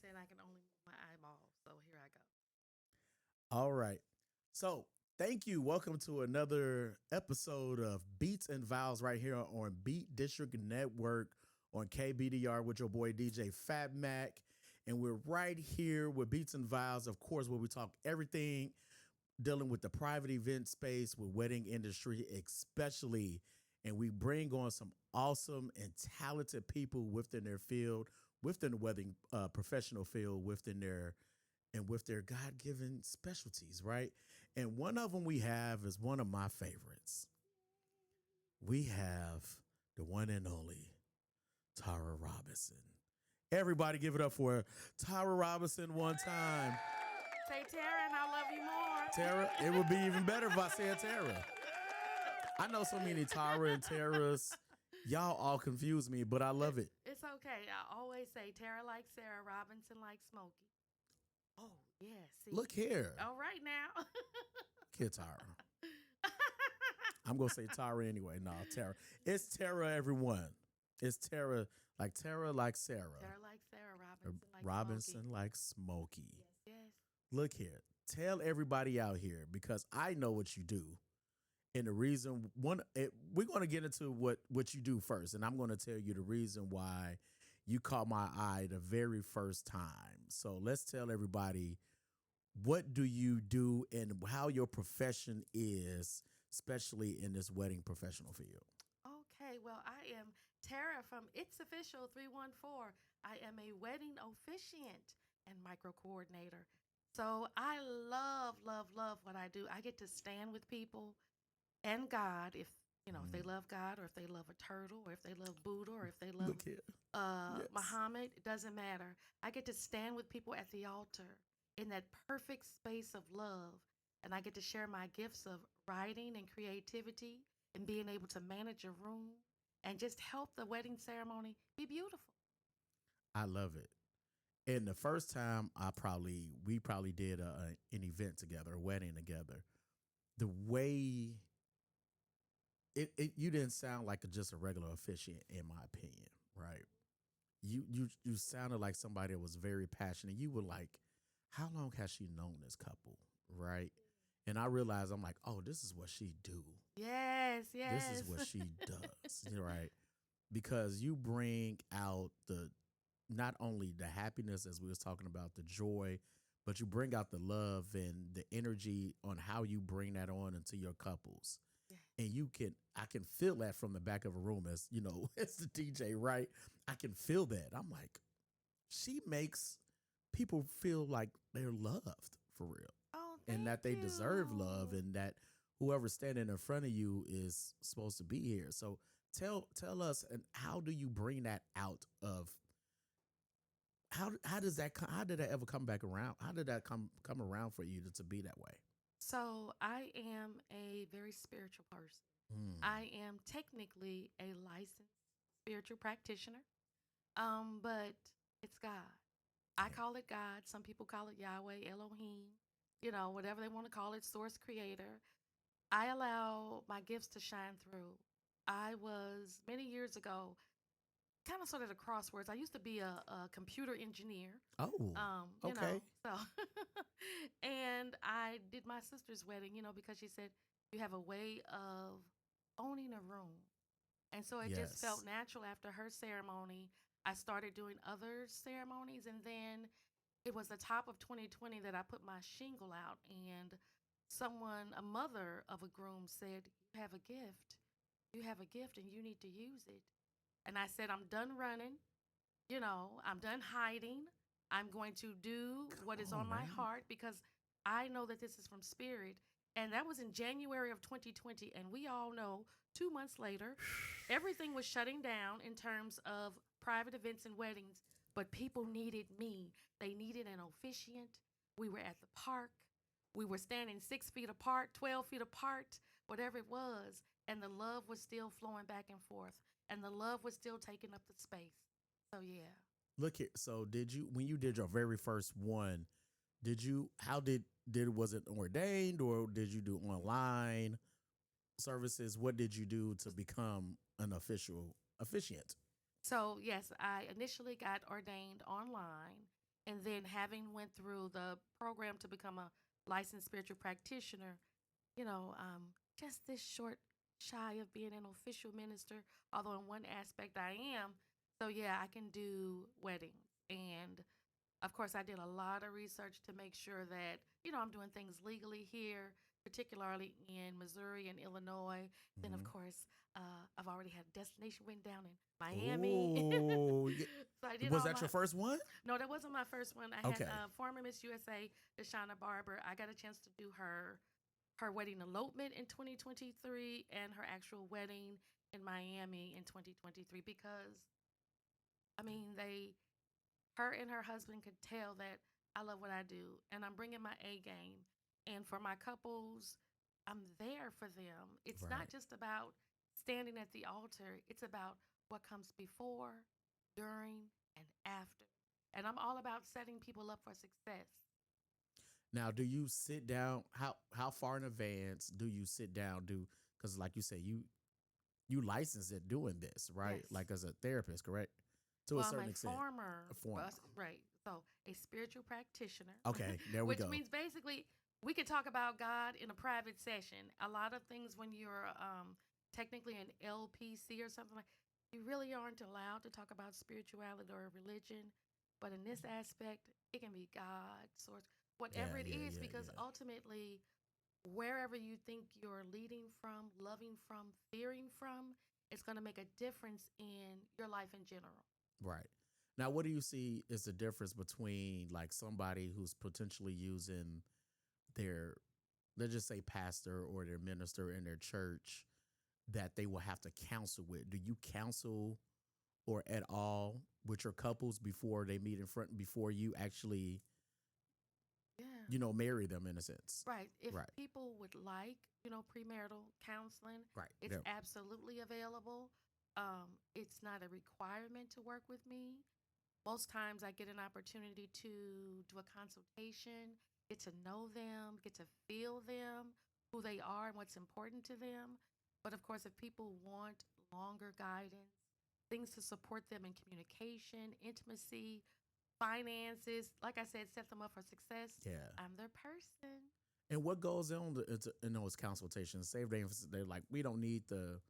saying I can only move my eyeballs. So here I go. All right. So, thank you. Welcome to another episode of Beats and Vows right here on Beat District Network on KBDR with your boy DJ Phat Mack. And we're right here with Beats and Vows, of course, where we talk everything dealing with the private event space, with wedding industry, especially. And we bring on some awesome and talented people within their field, within the wedding professional field, within their and with their God given specialties, right? And one of them we have is one of my favorites. We have the one and only Tara Robinson. Everybody give it up for Tara Robinson one time. Say Tara, and I'll love you more. Tara, it would be even better if I said Tara. I know so many Tara and Taras. Y'all all confuse me, but I love it. It's okay. I always say Tara like Sarah, Robinson like Smokey. Oh, yeah. See. Look here. All right now. Kid Tara. I'm going to say Tara anyway. No, Tara. It's Tara, everyone. It's Tara like Sarah. Tara like Sarah, Robinson Smokey. like Smokey. Yes, yes. Look here. Tell everybody out here because I know what you do. And the reason we're going to get into what you do first. And I'm going to tell you the reason why you caught my eye the very first time. So let's tell everybody, what do you do and how your profession is, especially in this wedding professional field? Okay, well, I am Tara from It's Official 314. I am a wedding officiant and micro coordinator. So I love, love, love what I do. I get to stand with people and God, if if they love God or if they love a turtle or if they love Buddha or if they love Yes. Muhammad, it doesn't matter. I get to stand with people at the altar in that perfect space of love. And I get to share my gifts of writing and creativity and being able to manage a room and just help the wedding ceremony be beautiful. I love it. And the first time we probably did an event together, a wedding together. The way you didn't sound like just a regular officiant, in my opinion, right? You sounded like somebody that was very passionate. You were like, how long has she known this couple, right? And I realized I'm like, oh, this is what she do. Yes, yes. This is what she does, right? Because you bring out not only the happiness as we was talking about, the joy, but you bring out the love and the energy on how you bring that on into your couples. And I can feel that from the back of a room as as the DJ, right? I can feel that. I'm like, she makes people feel like they're loved for real. Oh, and that they deserve love, you. and that whoever's standing in front of you is supposed to be here. So tell us, and how do you bring that out of how did that ever come back around? How did that come around for you to be that way? So I am a very spiritual person. I am technically a licensed spiritual practitioner, but it's God. I call it God. Some people call it Yahweh, Elohim, whatever they want to call it, source creator. I allow my gifts to shine through. I was many years ago kind of sort of the crosswords. I used to be a computer engineer. Oh, okay. So, and I did my sister's wedding, because she said you have a way of owning a room. And so it just felt natural after her ceremony. I started doing other ceremonies, and then it was the top of 2020 that I put my shingle out, and a mother of a groom said, "You have a gift. You have a gift, and you need to use it." And I said, "I'm done running. I'm done hiding. I'm going to do what is on my heart because I know that this is from spirit." And that was in January of 2020. And we all know 2 months later, everything was shutting down in terms of private events and weddings. But people needed me. They needed an officiant. We were at the park. We were standing 6 feet apart, 12 feet apart, whatever it was. And the love was still flowing back and forth. And the love was still taking up the space. So, yeah. Look here. So when you did your very first one, was it ordained or did you do online services? What did you do to become an officiant? So, yes, I initially got ordained online. And then having went through the program to become a licensed spiritual practitioner, just this short shy of being an official minister, although in one aspect I am. So yeah, I can do weddings. And of course, I did a lot of research to make sure that, I'm doing things legally here, particularly in Missouri and Illinois. Then, of Hmm. course, I've already had a destination wedding down in Miami. Ooh, So I did was all that my. your first one? No, that wasn't my first one. I had Okay. former Miss USA, Deshauna Barber. I got a chance to do her wedding elopement in 2023 and her actual wedding in Miami in 2023 because I mean they her and her husband could tell that I love what I do and I'm bringing my A game. And for my couples, I'm there for them. It's not Right. just about standing at the altar, it's about what comes before, during, and after. And I'm all about setting people up for success. Now, do you sit down? How far in advance do you sit down? Do because like you say, you licensed at doing this, right? Yes. Like as a therapist, correct? To a Well, I'm certain a extent, a former. right. So, a spiritual practitioner, Okay, there we which go. means basically we could talk about God in a private session. A lot of things when you're technically an LPC or something like, you really aren't allowed to talk about spirituality or religion. But in this aspect, it can be God, source, Yeah, whatever it yeah, is, yeah, because yeah. ultimately, wherever you think you're leading from, loving from, fearing from, it's going to make a difference in your life in general. Right. Now, what do you see is the difference between like somebody who's potentially using their, let's just say, pastor or their minister in their church that they will have to counsel with? Do you counsel or at all with your couples before they meet in front, before you actually, Yeah. marry them in a sense? Right. If Right. people would like, premarital counseling, Right. it's There. absolutely available. It's not a requirement to work with me. Most times I get an opportunity to do a consultation, get to know them, get to feel them, who they are, and what's important to them. But of course, if people want longer guidance, things to support them in communication, intimacy, finances, like I said, set them up for success, Yeah. I'm their person. And what goes on in those consultations? Say they're like, we don't need the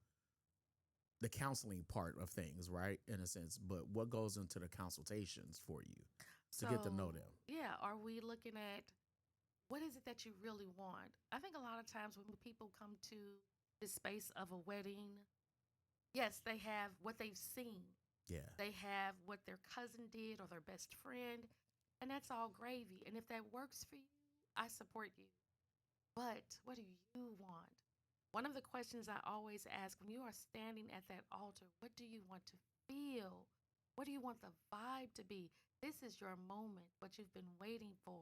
counseling part of things, right? In a sense, but what goes into the consultations for you to get to know So, them? yeah, are we looking at what is it that you really want? I think a lot of times when people come to the space of a wedding, yes, they have what they've seen. Yeah. They have what their cousin did or their best friend, and that's all gravy. And if that works for you, I support you. But what do you want? One of the questions I always ask when you are standing at that altar, what do you want to feel? What do you want the vibe to be? This is your moment, what you've been waiting for.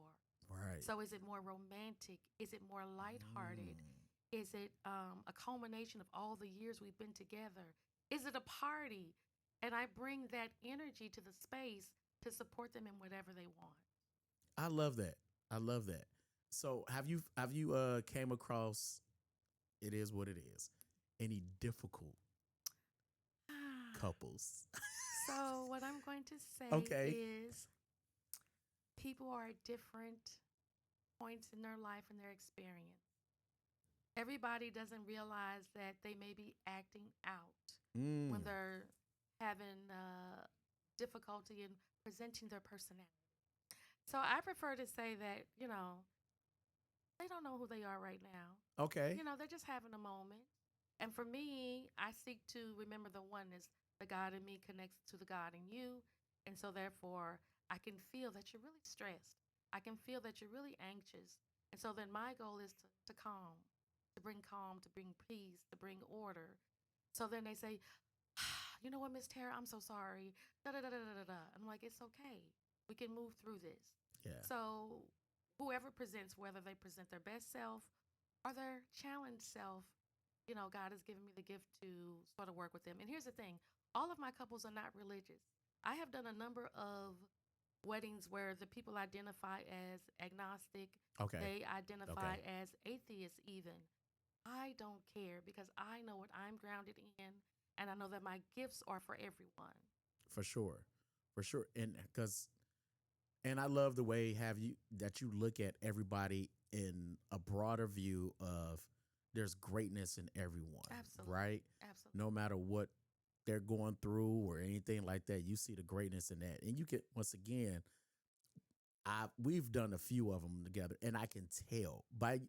Right. So, is it more romantic? Is it more lighthearted? Mm. Is it a culmination of all the years we've been together? Is it a party? And I bring that energy to the space to support them in whatever they want. I love that. I love that. So have you came across, it is what it is, any difficult couples? So, what I'm going to say Okay. is people are at different points in their life and their experience. Everybody doesn't realize that they may be acting out when Mm. they're having difficulty in presenting their personality. So I prefer to say that, they don't know who they are right now. Okay. They're just having a moment. And for me, I seek to remember the oneness. The God in me connects to the God in you. And so, therefore, I can feel that you're really stressed. I can feel that you're really anxious. And so, then my goal is to bring peace, to bring order. So then they say, you know what, Miss Tara, I'm so sorry. Da da da da da da. I'm like, it's okay. We can move through this. Yeah. So whoever presents, whether they present their best self or their challenged self, God has given me the gift to sort of work with them. And here's the thing: all of my couples are not religious. I have done a number of weddings where the people identify as agnostic, Okay. they identify Okay. as atheists, even. I don't care because I know what I'm grounded in, and I know that my gifts are for everyone. For sure. For sure. And because And I love the way have you that you look at everybody in a broader view of there's greatness in everyone, Absolutely. right? Absolutely. No matter what they're going through or anything like that, you see the greatness in that. And you can once again, I we've done a few of them together, and I can tell by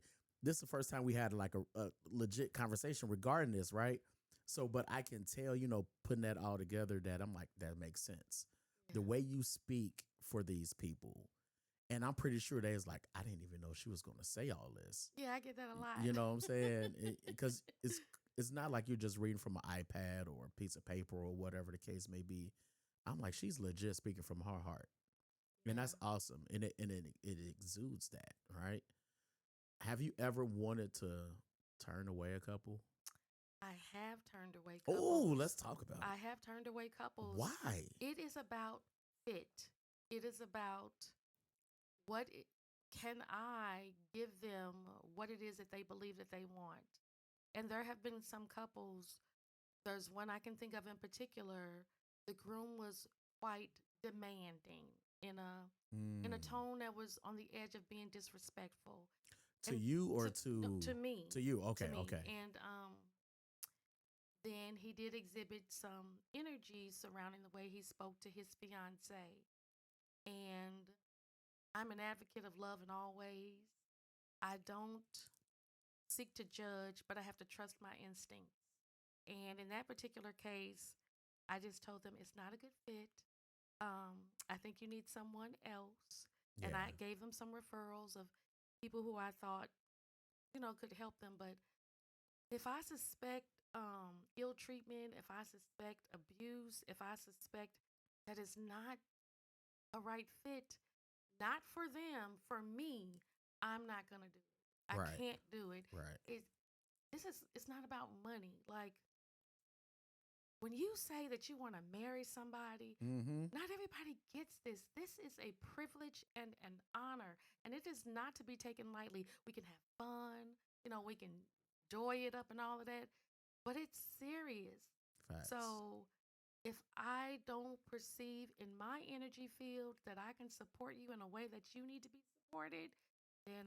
this is the first time we had like a legit conversation regarding this, right? So, but I can tell, putting that all together, that I'm like, that makes sense. The Yeah. way you speak for these people, and I'm pretty sure they was like, I didn't even know she was going to say all this. Yeah, I get that a lot. You know what I'm saying? Because it's not like you're just reading from an iPad or a piece of paper or whatever the case may be. I'm like, she's legit speaking from her heart, and Yeah. that's awesome, and it exudes that, right? Have you ever wanted to turn away a couple? I have turned away Oh, couples. let's talk about I it. have turned away couples. Why? It is about fit. It is about what it, can I give them what it is that they believe that they want. And there have been some couples. There's one I can think of in particular. The groom was quite demanding in a Mm. tone that was on the edge of being disrespectful. To you or No, to to me. to you? To Okay, me. okay. And then he did exhibit some energy surrounding the way he spoke to his fiance. And I'm an advocate of love in all ways. I don't seek to judge, but I have to trust my instincts. And in that particular case, I just told them it's not a good fit. I think you need someone else. And Yeah. I gave them some referrals of people who I thought, could help them. But if I suspect ill treatment, if I suspect abuse, if I suspect that is not a right fit, not for them, for me, I'm not gonna do it. I Right. can't do it. Right. It's not about money. Like when you say that you want to marry somebody, Mm-hmm. not everybody gets this. This is a privilege and an honor, and it is not to be taken lightly. We can have fun, we can joy it up and all of that, but it's serious. Facts. So if I don't perceive in my energy field that I can support you in a way that you need to be supported, then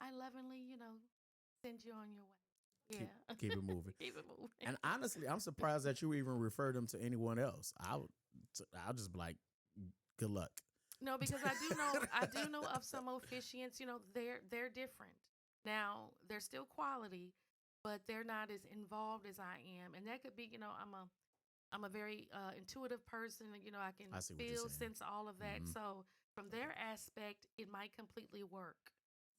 I lovingly, send you on your way. Keep Yeah. keep it moving. Keep it moving. And honestly, I'm surprised that you even referred them to anyone else. I'll just be like, good luck. No, because I do know of some officiants, they're different. Now, they're still quality, but they're not as involved as I am. And that could be, I'm a very intuitive person. I can I see what you're feel, saying. sense all of that. Hmm. So from their aspect, it might completely work.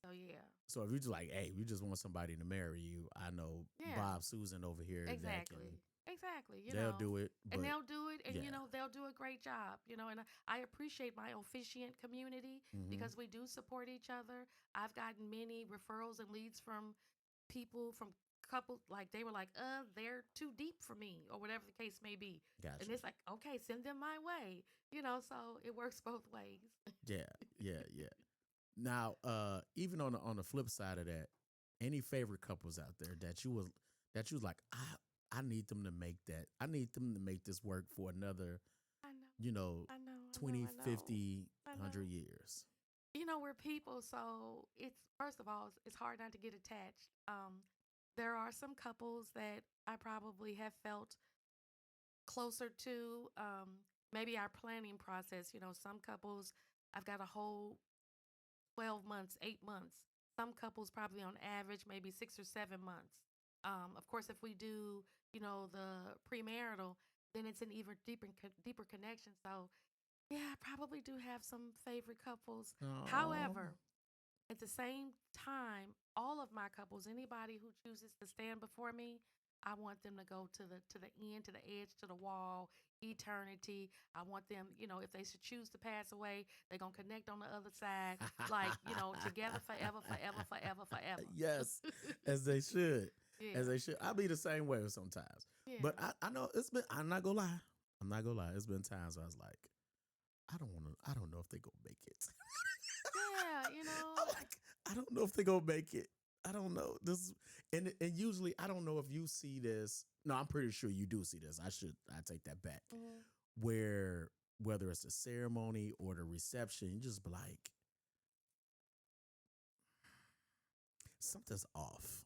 So yeah, So if you just like, hey, you just want somebody to marry you, I know yeah, Bob Susan over here that can exactly, exactly. they'll do it. And But they'll do it, and yeah. they'll do a great job. And I appreciate my officiant community Hmm. because we do support each other. I've gotten many referrals and leads from people from couples like they were like, they're too deep for me or whatever the case may be. And Gotcha. it's like, okay, send them my way. So it works both ways. Yeah, yeah, yeah. Now, even on the flip side of that, any favorite couples out there that you was like, I need them to make that. I need them to make this work for another, I know, you know, I know, I know, 20, I know, 50, I know. 100 years. We're people, so it's first of all, it's hard not to get attached. There are some couples that I probably have felt closer to. Maybe our planning process. Some couples I've got a whole 12 months, 8 months. Some couples probably on average maybe 6 or 7 months. Of course, if we do, the premarital, then it's an even deeper connection. So yeah, I probably do have some favorite couples. Oh, However, at the same time, all of my couples, anybody who chooses to stand before me, I want them to go to the end, to the edge, to the wall, eternity. I want them, if they should choose to pass away, they're gonna connect on the other side, like, together forever, forever, forever, forever. yes, as they should, as Yeah, they should. I'll be the same way sometimes, yeah, but I know it's been. I'm not gonna lie. I'm not gonna lie. It's been times where I was like, I don't want to. I don't know if they gonna make it. yeah. I'm like, I don't know if they gonna make it. I don't know this, and usually I don't know if you see this. No, I'm pretty sure you do see this. I take that back. Mhm. Where whether it's the ceremony or the reception, you just be like, something's off,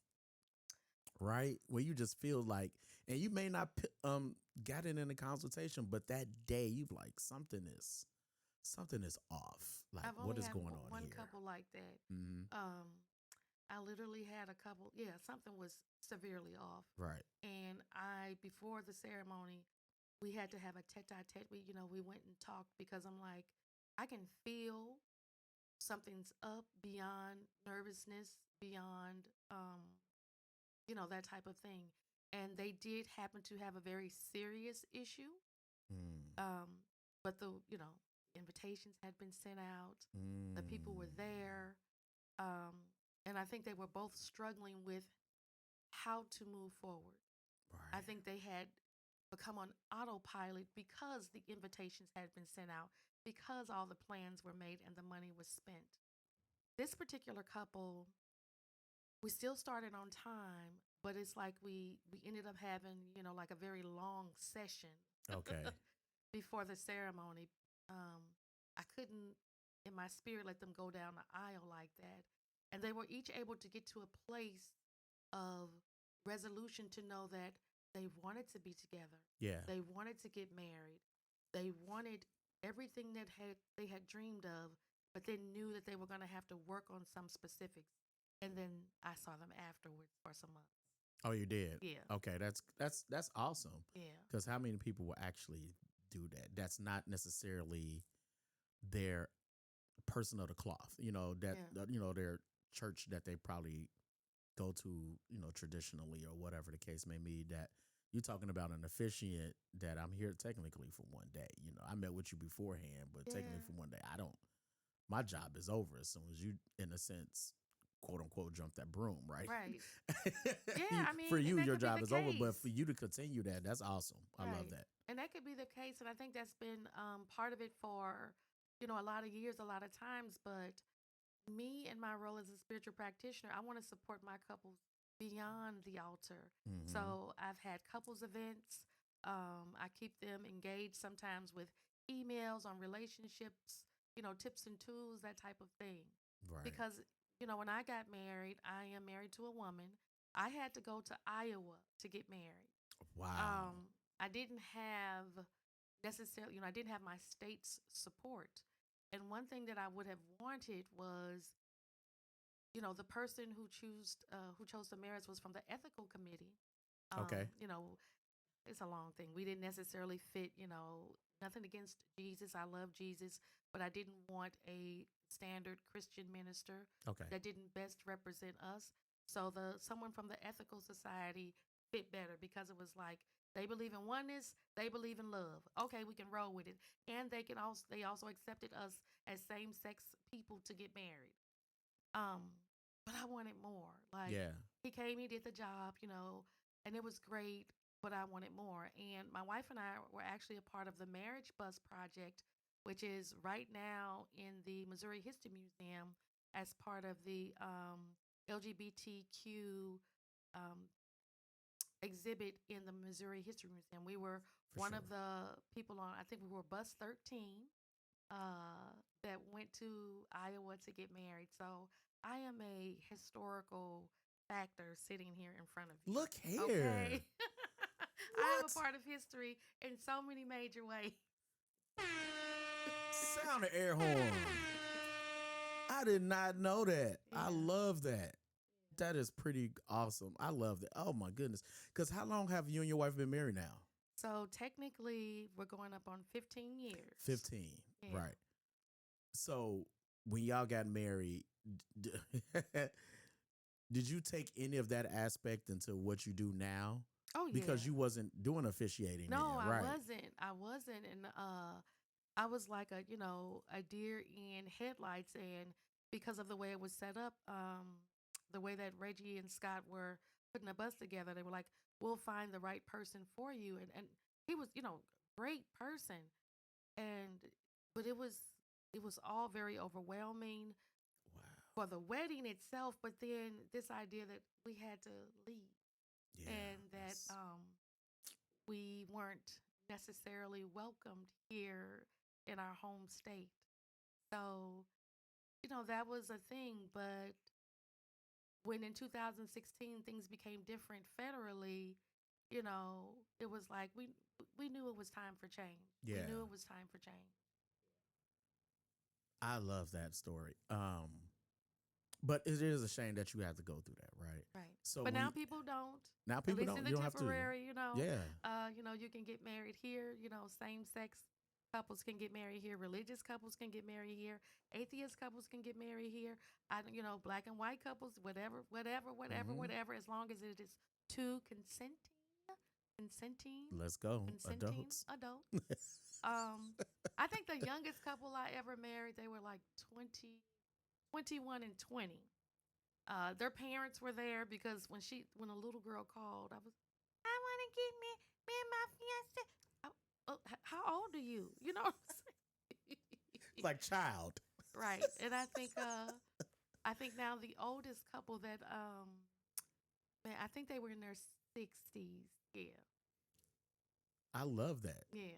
right? Where you just feel like, and you may not got it in a consultation, but that day you be like, something is off. Like, I've what only is had going on one here? couple like that. Mm-hmm. I literally had a couple. Yeah, something was severely off. Right. And before the ceremony, we had to have a tete-a-tete. We went and talked because I'm like, I can feel something's up beyond nervousness, beyond, that type of thing. And they did happen to have a very serious issue. Mm. But invitations had been sent out. The people were Mm. there. And I think they were both struggling with how to move forward. I Right. think they had become on autopilot because the invitations had been sent out, because all the plans were made and the money was spent. This particular couple, we still started on time, but it's like we ended up having, like a very long session Okay. before the ceremony. I couldn't, in my spirit, let them go down the aisle like that. And they were each able to get to a place of resolution to know that they wanted to be together. Yeah. They wanted to get married. They wanted everything that they had dreamed of, but they knew that they were going to have to work on some specifics. And then I saw them afterwards for some months. Oh, you did? Yeah. Okay, that's awesome. Yeah. Because how many people will actually do that? That's not necessarily their person of the cloth. That Yeah. their church that they probably go to, traditionally or whatever the case may be. That you're talking about an officiant that I'm here technically for one day. I met with you beforehand, but technically Yeah. for one day, I don't. My job is over as soon as you, in a sense, quote unquote, jump that broom, right? Right. Yeah, I mean, For and you, that your could be job the is over, but case. for you to continue that's awesome. I love Right. that. And that could be the case. And I think that's been part of it for, a lot of years, a lot of times. But me and my role as a spiritual practitioner, I want to support my couples beyond the altar. Mm-hmm. So I've had couples events. I keep them engaged sometimes with emails on relationships, tips and tools, that type of thing. Right. Because, when I got married, I am married to a woman. I had to go to Iowa to get married. Wow. I didn't have necessarily, I didn't have my state's support. And one thing that I would have wanted was, the person who chose the marriage was from the ethical committee. Okay. It's a long thing. We didn't necessarily fit, nothing against Jesus. I love Jesus, but I didn't want a standard Christian minister Okay. that didn't best represent us. So someone from the ethical society fit better because it was like they believe in oneness, they believe in love. Okay, we can roll with it. And they also accepted us as same sex people to get married. But I wanted more. Like Yeah. he came, he did the job, and it was great, but I wanted more. And my wife and I were actually a part of the Marriage Bus Project, which is right now in the Missouri History Museum as part of the LGBTQ um, exhibit in the Missouri History Museum. We were For one sure. of the people on, I think we were bus 13 that went to Iowa to get married. So I am a historical factor sitting here in front of you. Look here. Okay. I am a What? part of history in so many major ways. Sound the air horn. I did not know that. Yeah. I love that. That is pretty awesome. I love that. Oh my goodness. Because how long have you and your wife been married now? So technically, we're going up on 15 years. 15. Yeah. Right. So when y'all got married, d- did you take any of that aspect into what you do now? Oh yeah. Because you wasn't doing officiating No, then, I right? wasn't. I wasn't, and I was like a deer in headlights, and because of the way it was set up, the way that Reggie and Scott were putting a bus together, they were like, "We'll find the right person for you," and he was, great person, and but it was all very overwhelming Wow. for the wedding itself, but then this idea that we had to leave Yeah. and that we weren't necessarily welcomed here in our home state. So, that was a thing. But when in 2016 things became different federally, it was like we knew it was time for change. We Yeah. knew it was time for change. I love that story. But it is a shame that you have to go through that, right? Right. So But now people don't. now At people least don't. in You the don't have to. temporary, Yeah. you can get married here. Same sex couples can get married here. Religious couples can get married here. Atheist couples can get married here. Black and white couples, whatever, Mhm. whatever. As long as it is two consenting, Let's go, consenting adults. adults. I think the youngest couple I ever married, they were like 20, 21 and 20. Their parents were there because when a little girl called, I want to get me and my fiance. How old are you? You know what I'm saying? Like child. Right. And I think now the oldest couple that man, I think they were in their 60s. Yeah. I love that. Yeah.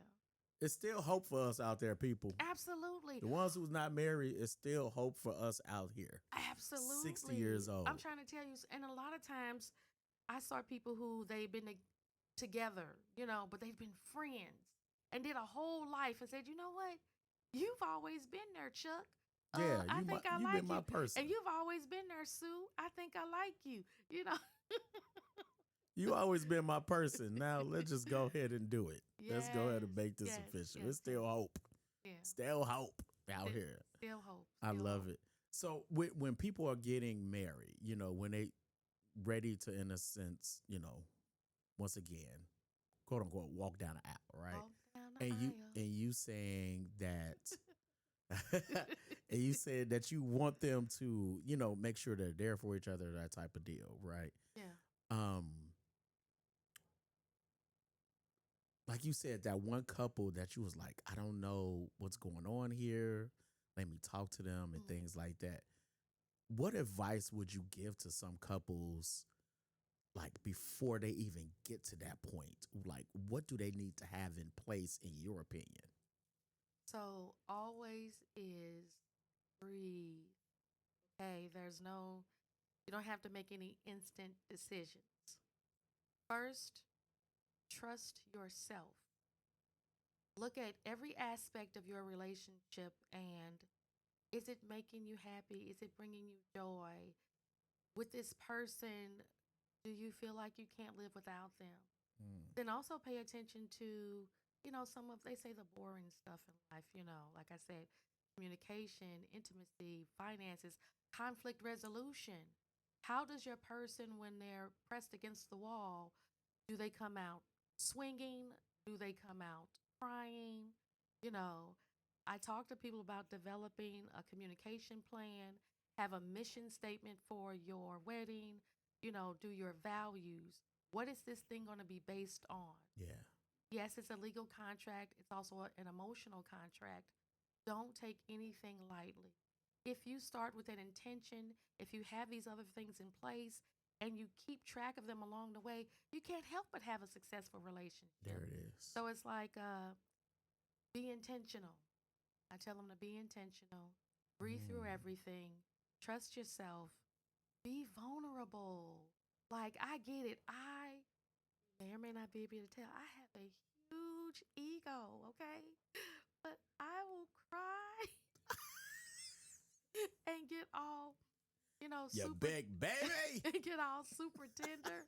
It's still hope for us out there, people. Absolutely. The ones who's not married, it's still hope for us out here. Absolutely. 60 years old. I'm trying to tell you, and a lot of times I saw people who they've been together, but they've been friends and did a whole life and said, you know what? You've always been there, Chuck. Yeah, I think I you've like been my you. person. And you've always been there, Sue. I think I like you. You always been my person. Now let's just go ahead and do it. Yes, Let's go ahead and make this yes, official. yes, It's still yes. hope. Yeah. Still hope out here. Still hope. I love it. So when people are getting married, when they ready to, in a sense, once again, quote unquote, walk down the aisle, right? Walk down the And you saying that and you said that you want them to, make sure they're there for each other, that type of deal, right? Yeah. Like you said, that one couple that you was like, I don't know what's going on here. Let me talk to them and things like that. What advice would you give to some couples, like before they even get to that point? Like, what do they need to have in place, in your opinion? So always is breathe. Okay, you don't have to make any instant decisions. First, trust yourself. Look at every aspect of your relationship and is it making you happy? Is it bringing you joy? With this person, do you feel like you can't live without them? Then also pay attention to, they say the boring stuff in life, like I said, communication, intimacy, finances, conflict resolution. How does your person, when they're pressed against the wall, do they come out swinging? Do they come out crying? You know, I talk to people about developing a communication plan, have a mission statement for your wedding, do your values. What is this thing going to be based on? Yeah. Yes, it's a legal contract, it's also an emotional contract. Don't take anything lightly. If you start with an intention, if you have these other things in place, and you keep track of them along the way, you can't help but have a successful relationship. There it is. So it's like, be intentional. I tell them to be intentional, breathe through everything, trust yourself, be vulnerable. Like, I get it. I may or may not be able to tell. I have a huge ego, okay? But I will cry and get all, You super big baby. and get all super tender,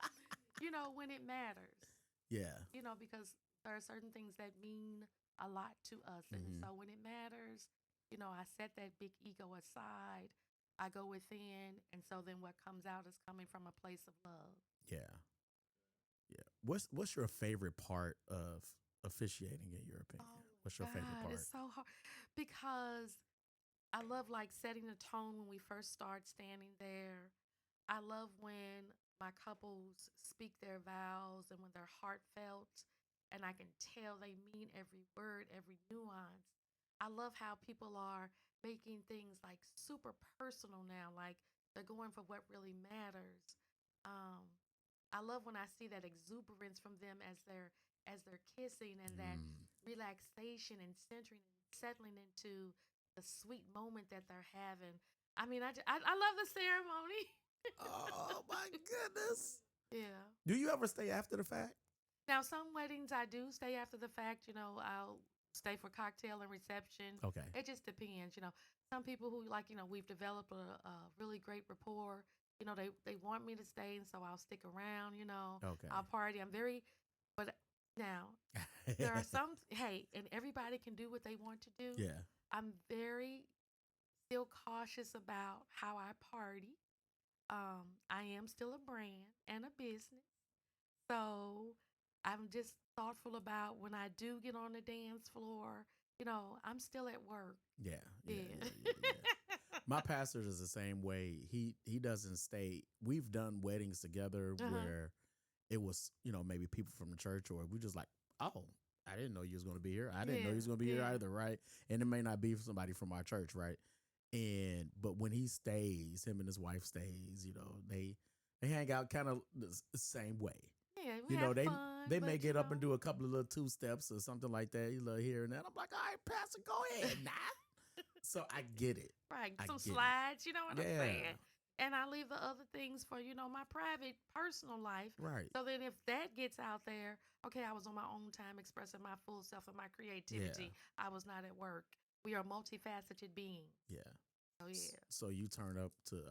when it matters. Yeah. Because there are certain things that mean a lot to us. And so when it matters, I set that big ego aside. I go within. And so then what comes out is coming from a place of love. Yeah. Yeah. What's your favorite part of officiating, in your opinion? Oh, What's your favorite part? It's so hard because I love like setting the tone when we first start standing there. I love when my couples speak their vows and when they're heartfelt and I can tell they mean every word, every nuance. I love how people are making things like super personal now, like they're going for what really matters. Um, I love when I see that exuberance from them as they're kissing and that relaxation and centering and settling into the sweet moment that they're having. I mean, I love the ceremony. Oh my goodness. Yeah. Do you ever stay after the fact? Now, some weddings I do stay after the fact. I'll stay for cocktail and reception. Okay. It just depends. Some people who like, we've developed a really great rapport. They want me to stay, and so I'll stick around. Okay. I'll party. But now there are some. Hey, and everybody can do what they want to do. Yeah. I'm very still cautious about how I party. I am still a brand and a business. So I'm just thoughtful about when I do get on the dance floor, I'm still at work. Yeah. Yeah. My pastor is the same way. He doesn't stay. We've done weddings together where it was, maybe people from the church, or we just like, oh, I didn't know you was going to be here. I didn't know you was going to be here either, right? And it may not be somebody from our church, right? But when he stays, him and his wife stays, they hang out kind of the same way. Yeah, we have fun, they may get up and do a couple of little 2 steps or something like that, here and there. I'm like, all right, Pastor, go ahead now. So I get it. Right, some slides, you know what I'm saying? And I leave the other things for, my private, personal life. Right. So then if that gets out there, okay, I was on my own time expressing my full self and my creativity. Yeah. I was not at work. We are multifaceted beings. Yeah. Oh, yeah. So you turn up to...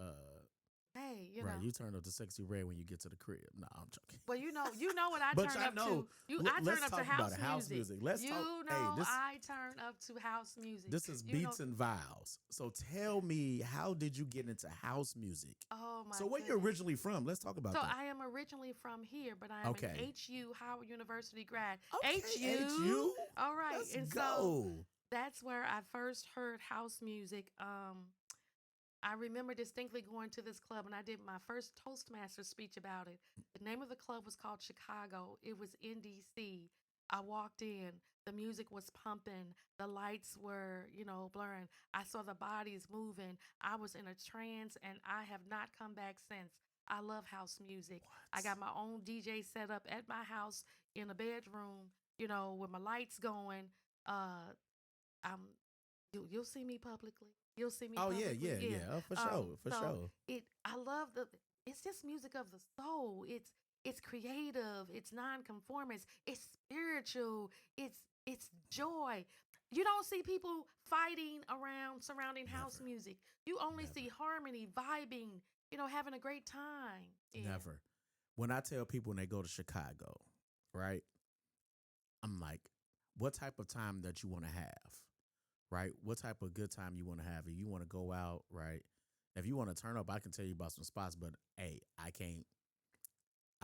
Hey, you turn up to Sexy Red when you get to the crib. No, I'm joking. Well, you know what I turn up to. I turn up to house music. Let's talk. I turn up to house music. This is Beats and Vows. So tell me, how did you get into house music? Oh my! So where you originally from? Let's talk about that. So I am originally from here, but I am an HU Howard University grad. Okay, HU. All right, Let's go. So that's where I first heard house music. I remember distinctly going to this club, and I did my first Toastmaster speech about it. The name of the club was called Chicago. It was in D.C. I walked in. The music was pumping. The lights were, blurring. I saw the bodies moving. I was in a trance, and I have not come back since. I love house music. What? I got my own DJ set up at my house in a bedroom, with my lights going. You'll see me publicly. You'll see me. Oh publicly. Yeah. For sure. I love it's just music of the soul. It's creative. It's non-conformist. It's spiritual. It's joy. You don't see people fighting around surrounding house music. You only see harmony, vibing, having a great time. Yeah. Never. When I tell people when they go to Chicago, right, I'm like, what type of time that you want to have? Right? What type of good time you want to have? If you want to go out, right? If you want to turn up, I can tell you about some spots, but hey, I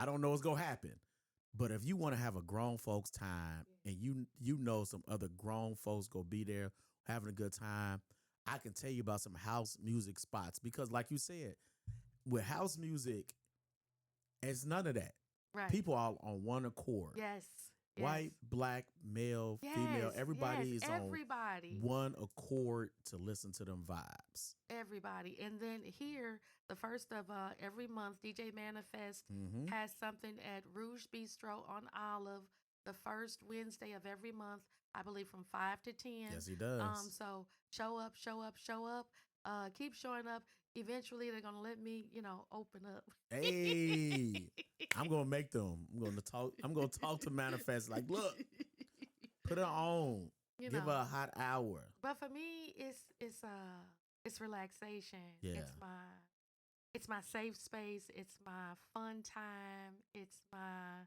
don't know what's going to happen. But if you want to have a grown folks time and you know some other grown folks go be there having a good time, I can tell you about some house music spots, because like you said, with house music, it's none of that. Right. People are on one accord. Yes. White, black, male, female, everybody is on one accord to listen to them vibes. Everybody. And then here, the first of every month, DJ Manifest has something at Rouge Bistro on Olive, the first Wednesday of every month, I believe from 5 to 10. Yes, he does. So show up. Keep showing up. Eventually, they're gonna let me, open up. Hey, I'm gonna make them. I'm gonna talk to Manifest. Like, look, put her on. Give her a hot hour. But for me, it's relaxation. Yeah. It's my safe space. It's my fun time. It's my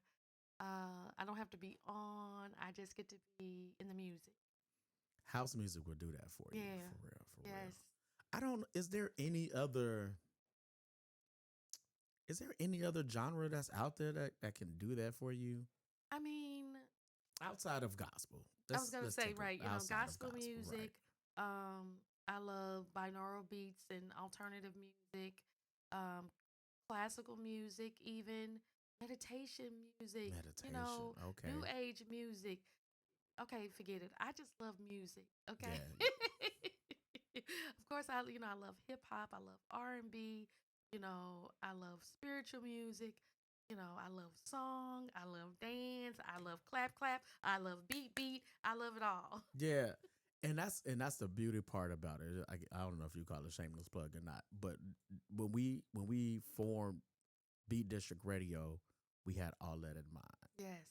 I don't have to be on. I just get to be in the music. House music will do that for you. Yeah. For real. Is there any other genre that's out there that can do that for you? I mean, outside of gospel. I was going to say, right, gospel music. Right. I love binaural beats and alternative music, classical music, even meditation music. Okay. New age music. Okay, forget it. I just love music. Okay. Yeah. Of course, I love hip hop. I love R&B. I love spiritual music. I love song. I love dance. I love clap. I love beat. I love it all. Yeah. and that's the beauty part about it. I don't know if you call it shameless plug or not, but when we formed Beat District Radio, we had all that in mind. Yes.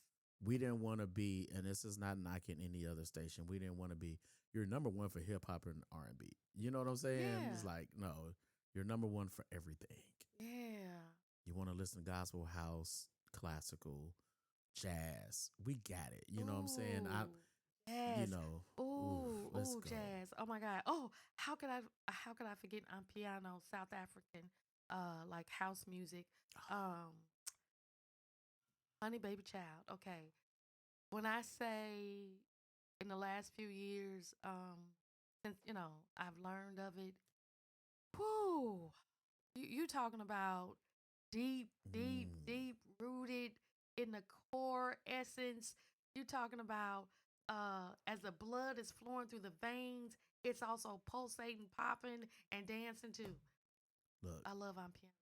We didn't want to be, and this is not knocking any other station. We didn't want to be you're number one for hip hop and R&B. You know what I'm saying? It's Yeah. like no, you're number one for everything. Yeah. You want to listen to gospel, house, classical, jazz. We got it. You know what I'm saying? Ooh. You Jazz. know, oof, Ooh, let's ooh, go. jazz. Oh my God. Oh, how could I forget piano, South African, like house music. Um, Honey Baby Child. Okay. When I say in the last few years, since I've learned of it, whoo, you talking about deep, deep, Mm, deep rooted in the core essence. You talking about as the blood is flowing through the veins, it's also pulsating, popping, and dancing too. look. I love on piano.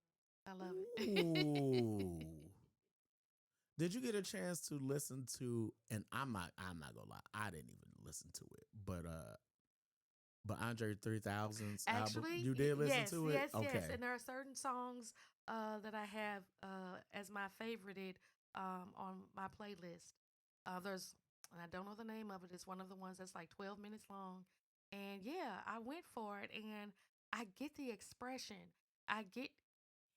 I love it. Ooh. Did you get a chance to listen to? And I'm not gonna lie, I didn't even listen to it, but Andre 3000's album, Actually, you did listen yes, to it? yes, yes. Okay. And there are certain songs that I have as my favorited on my playlist. There's, and I don't know the name of it. It's one of the ones that's like 12 minutes long. And yeah, I went for it, and I get the expression. I get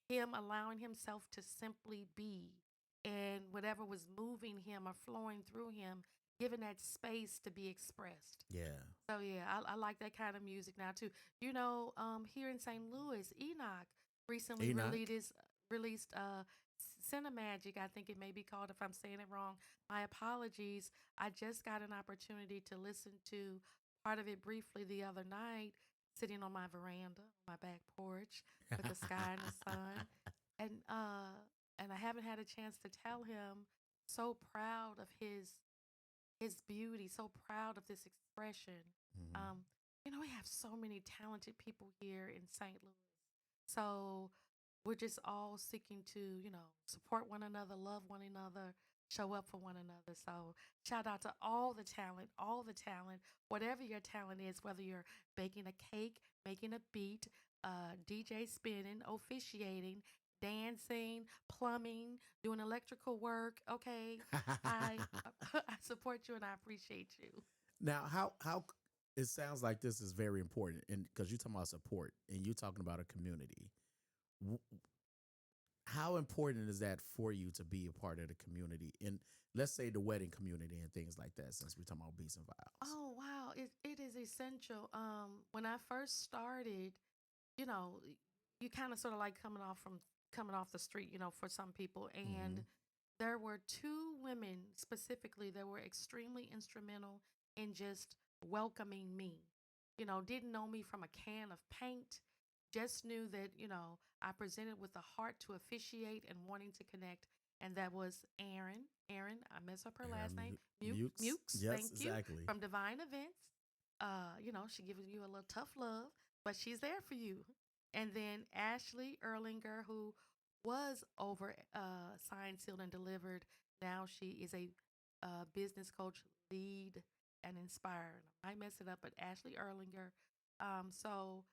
him allowing himself to simply be, and whatever was moving him or flowing through him, given that space to be expressed. Yeah. So yeah, I like that kind of music now too. Here in St. Louis, Enoch recently Enoch. released Cinemagic. I think it may be called. If I'm saying it wrong, my apologies. I just got an opportunity to listen to part of it briefly the other night, sitting on my veranda, my back porch, with the sky and the sun, and I haven't had a chance to tell him. So proud of his beauty, so proud of this expression. Mhm. Um, we have so many talented people here in St. Louis. So we're just all seeking to, support one another, love one another, show up for one another. So shout out to all the talent, whatever your talent is, whether you're baking a cake, making a beat, DJ spinning, officiating, dancing, plumbing, doing electrical work. Okay, I I support you and I appreciate you. Now, how it sounds like this is very important, and because you're talking about support and you're talking about a community, w- how important is that for you to be a part of the community? And let's say the wedding community and things like that, since we're talking about beats and vows. Oh wow, it is essential. When I first started, you know, you kind of sort of like coming off the street, for some people, Mm-hmm. and there were two women specifically that were extremely instrumental in just welcoming me. Didn't know me from a can of paint, just knew that, I presented with a heart to officiate and wanting to connect. And that was Erin. Erin, I mess up her last name. Mukes. Mukes, Yes, thank you. exactly. From Divine Events. She gives you a little tough love, but she's there for you. And then Ashley Erlinger, who was over Signed, Sealed, and Delivered. Now she is a business coach, lead, and inspire. I might mess it up, but Ashley Erlinger. So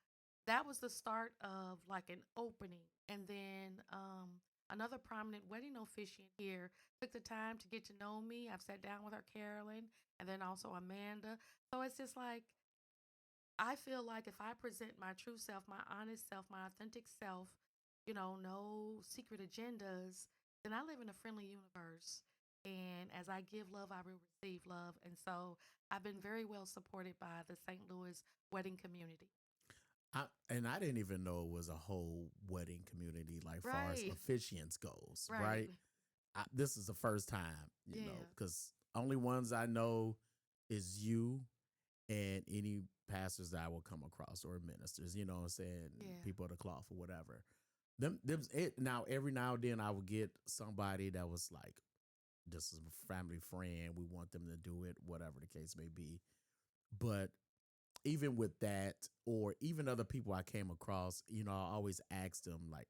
that was the start of like an opening. And then another prominent wedding officiant here took the time to get to know me. I've sat down with her, Carolyn, and then also Amanda. So it's just like, I feel like if I present my true self, my honest self, my authentic self, no secret agendas, then I live in a friendly universe. And as I give love, I will receive love. And so I've been very well supported by the St. Louis wedding community. And I didn't even know it was a whole wedding community, like far as Right, officiants goes, right. right? This is the first time, Yeah, because only ones I know is you and any pastors that I will come across or ministers, you know what I'm saying, yeah, people of the cloth or whatever. Them it now every now and then I would get somebody that was like, this is a family friend, we want them to do it, whatever the case may be. But even with that, or even other people I came across, I always ask them like,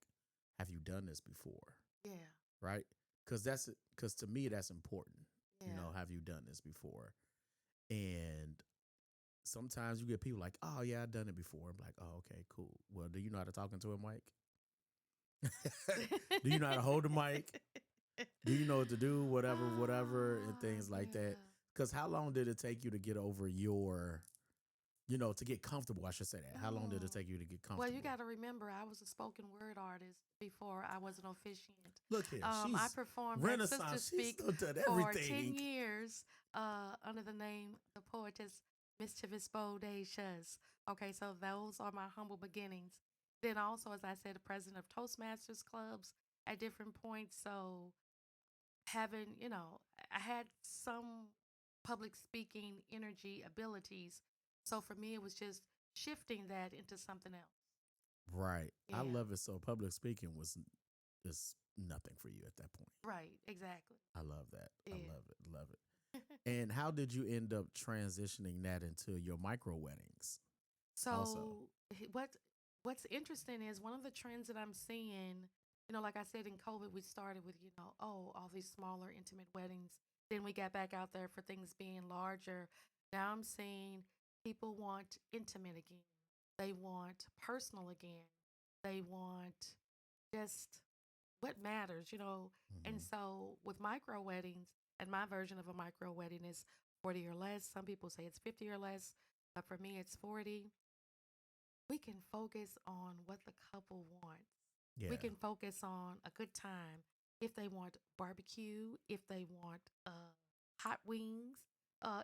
have you done this before? yeah, Right? Because to me that's important. yeah, Have you done this before? And sometimes you get people like, oh yeah, I've done it before. I'm like, oh, okay, cool. Well, do you know how to talk into a mic? Do you know how to hold the mic? Do you know what to do? Whatever, and things like Yeah. that. Because how long did it take you to get over your, to get comfortable? I should say that. How long did it Mm. take you to get Well, comfortable? you got to remember, I was a spoken word artist before I was an officiant. Look here, I she's performed at Sister Renaissance. She's Speak done for 10 everything. years under the name the poetess Mischievous Bodacious. Okay, so those are my humble beginnings. Then also, as I said, the president of Toastmasters clubs at different points. So having, I had some public speaking energy abilities. So for me, it was just shifting that into something else. Right. I Yeah, love it. So public speaking was is nothing for you at that point. right, exactly. I love that. I Yeah. love it. Love it. And how did you end up transitioning that into your micro weddings? Also. So what's interesting is one of the trends that I'm seeing, like I said in COVID, we started with, oh, all these smaller intimate weddings. Then we got back out there for things being larger. Now I'm seeing people want intimate again. They want personal again. They want just what matters. And Mhm. so with micro weddings, and my version of a micro wedding is 40 or less. Some people say it's 50 or less, but for me, it's 40. We can focus on what the couple wants. We Yeah. can focus on a good time. If they want barbecue, if they want hot wings,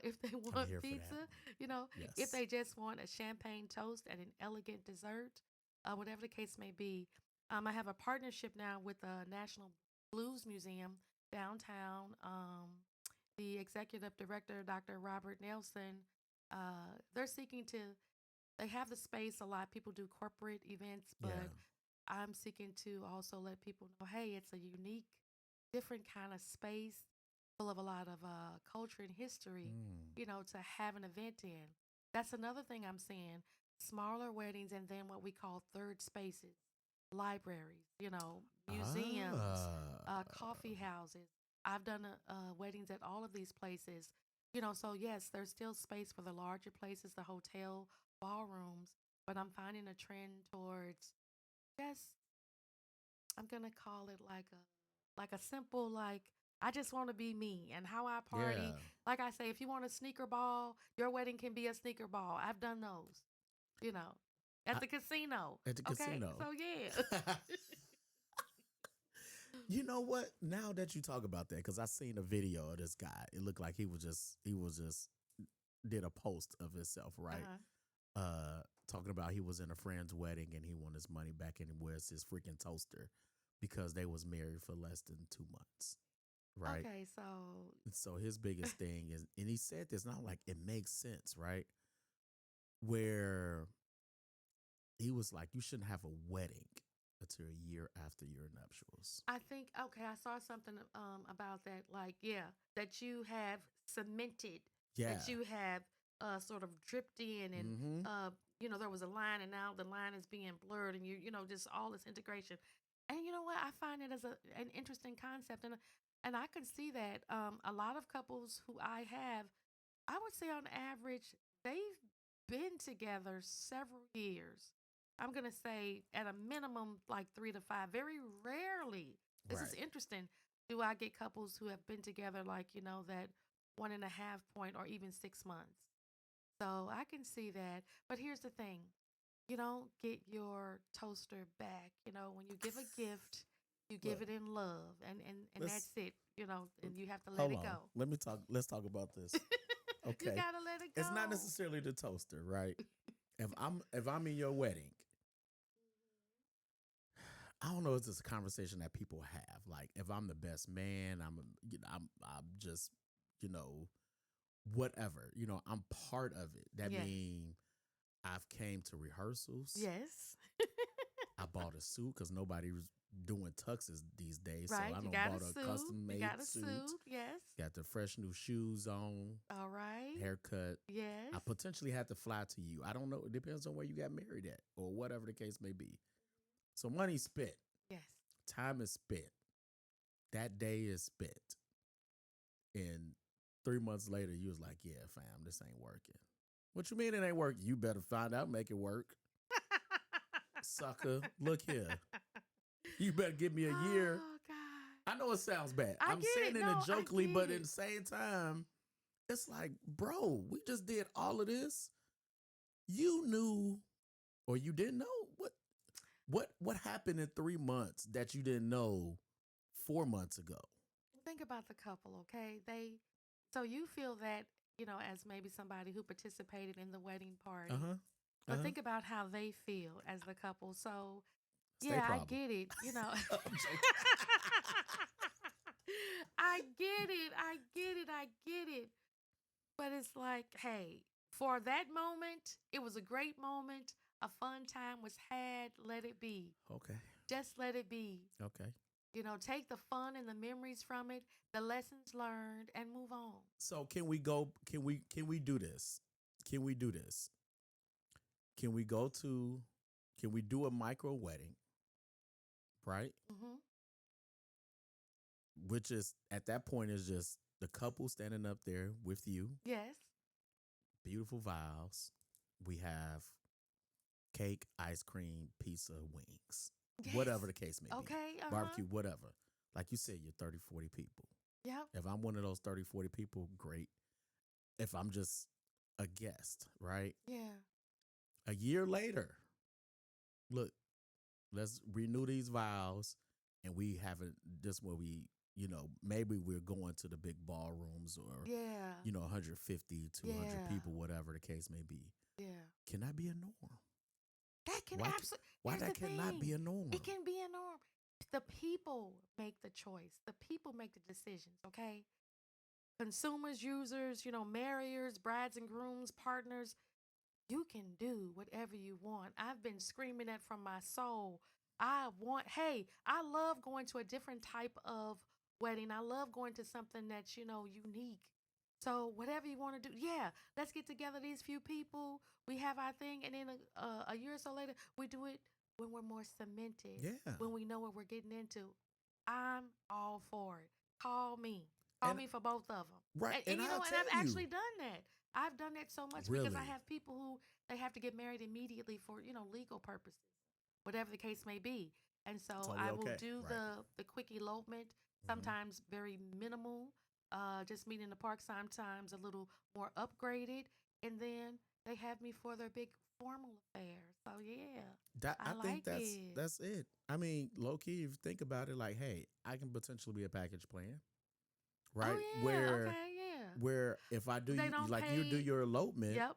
if they I'm want here for pizza, that. if Yes. they just want a champagne toast and an elegant dessert, whatever the case may be. I have a partnership now with the National Blues Museum downtown. The executive director, Dr. Robert Nelson, they're seeking to they have the space a lot. People do corporate events, Yeah. but I'm seeking to also let people know, hey, it's a unique, different kind of space full of a lot of culture and history, Mm. to have an event in. That's another thing I'm seeing. Smaller weddings and then what we call third spaces, libraries, museums, Ah. coffee houses. I've done weddings at all of these places. So yes, there's still space for the larger places, the hotel ballrooms, but I'm finding a trend towards just I'm gonna call it like a simple like I just want to be me and how I party. Yeah. Like I say, if you want a sneaker ball, your wedding can be a sneaker ball. I've done those, you know, at I, the casino. at the Okay, casino. so yeah. You know what? Now that you talk about that, because I seen a video of this guy, it looked like he was just did a post of himself, right? Uh-huh. Talking about he was in a friend's wedding and he won his money back and where's his freaking toaster because they was married for less than 2 months, right? Okay, so And so his biggest thing is, and he said this, not like it makes sense, right? Where he was like, you shouldn't have a wedding until a year after your nuptials. I think okay, I saw something about that. Like, yeah, that you have cemented, Yeah. that you have sort of dripped in, and Mm-hmm. there was a line, and now the line is being blurred, and just all this integration. And you know what? I find it as an interesting concept, and I can see that a lot of couples who I have, I would say on average, they've been together several years. I'm going to say at a minimum like 3 to 5. Very rarely, this is Right. interesting, do I get couples who have been together like, that 1.5 point or even 6 months. So I can see that. But here's the thing, you don't get your toaster back. When you give a gift, you give Look, it in love, and let's that's it, and you have to let hold it on. go. Let me talk. Let's talk about this. You Okay. gotta let it It's not go. necessarily the toaster, right? If I'm in your wedding, I don't know. It's just a conversation that people have. Like, if I'm the best man, I'm just, you know, whatever. I'm part of it. That Yes. mean I've came to rehearsals. Yes. I bought a suit because nobody was doing tuxes these days, so Right. I You don't got a bought a suit. custom You made got a suit. suit. Yes. Got the fresh new shoes on, All right. haircut. Yes. I potentially had to fly to you. I don't know. It depends on where you got married at or whatever the case may be. So money spent, Yes. time is spent, that day is spent. And 3 months later, you was like, yeah, fam, this ain't working. What you mean it ain't work? You better find out, make it work. Sucker, look here. You better give me a year. Oh, God. I know it sounds bad. I I'm get saying it. it No, jokingly, I but get at it. the same time, it's like, bro, we just did all of this. You knew or you didn't know what happened in 3 months that you didn't know 4 months ago. Think about the couple, okay? So you feel that, as maybe somebody who participated in the wedding party. Uh-huh. But Uh-huh. think about how they feel as the couple. So, It's their yeah, I problem. get it, I'm joking. I get it. I get it. I get it. But it's like, hey, for that moment, it was a great moment. A fun time was had. Let it be. Okay. Just let it be. Okay. Take the fun and the memories from it, the lessons learned, and move on. So can we go? Can we do this? Can we do this? Can we go to? Can we do a micro wedding? Right. Mm-hmm. Which is at that point is just the couple standing up there with you. Yes. Beautiful vows. We have cake, ice cream, pizza, wings, Yes. whatever the case may be. Okay. Barbecue, whatever. Like you said, you're 30, 40 people. Yep. If I'm one of those 30, 40 people, great. If I'm just a guest, right? Yeah. A year later, look, let's renew these vows. And we haven't, this where we, maybe we're going to the big ballrooms or, Yeah. 150, 200 people, whatever the case may be. Yeah. Can that be a norm? That can absolutely. Why that cannot be a norm? It can be a norm. The people make the choice. The people make the decisions, okay? Consumers, users, marriers, brides and grooms, partners, you can do whatever you want. I've been screaming that from my soul. Hey, I love going to a different type of wedding. I love going to something that's, unique. So whatever you want to do, yeah, let's get together these few people. We have our thing, and then a year or so later, we do it when we're more cemented. Yeah. When we know what we're getting into. I'm all for it. Call me. Call me for both of them. Right. And I'll and tell I've you. actually done that. I've done that so much Really? because I have people who they have to get married immediately for, legal purposes, whatever the case may be. And so Totally I will okay. do Right. the quick elopement, sometimes very minimal, just meet in the park, sometimes a little more upgraded. And then they have me for their big formal affair. So yeah, I think like it. that's it. I mean, low key, if you think about it, like, hey, I can potentially be a package plan, right? Oh yeah, Where if I do They don't like you do pay. your elopement, Yep,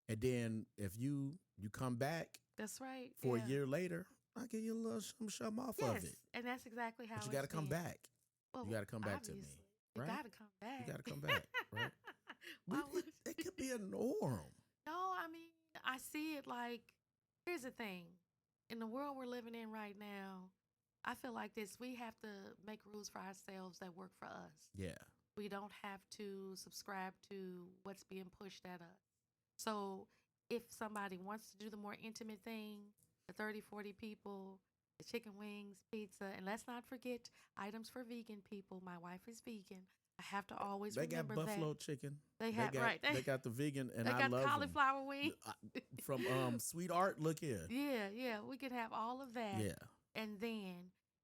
and then if you come back that's right. for Yeah. a year later, I give you a little some off of Yes, it. and that's exactly how But you it's got to come been. back. Well, You got to come back to me, obviously, you right? gotta come back. You got to come back, right? Why would It could be a norm. No, I mean, I see it like, here's the thing. In the world we're living in right now, I feel like this. We have to make rules for ourselves that work for us. Yeah. We don't have to subscribe to what's being pushed at us. So if somebody wants to do the more intimate thing, the 30, 40 people, the chicken wings, pizza, and let's not forget items for vegan people. My wife is vegan. I have to always They got remember buffalo that. chicken. They have got, They got the vegan, and they I got love cauliflower wings. From Sweet Art. Look here. Yeah, we can have all of that. Yeah. And then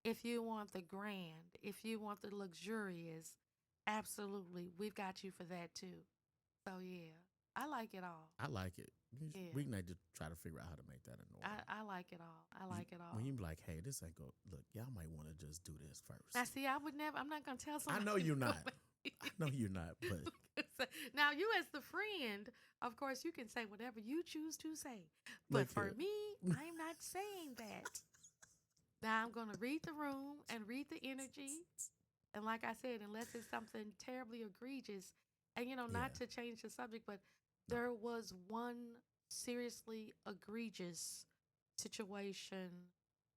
if you want the grand, if you want the luxurious, absolutely, we've got you for that too. So yeah, I like it all. I like it. Yeah. We need to try to figure out how to make that a norm. I like it all. I like it all. When you be like, hey, this ain't go. Look, y'all might want to just do this first. Now, see, I would never. I'm not gonna tell somebody. I know you're not. I know you're not. But now, you as the friend, of course, you can say whatever you choose to say. But for me, I'm not saying that. Now I'm gonna read the room and read the energy. And like I said, unless it's something terribly egregious, and not to change the subject, but there was one seriously egregious situation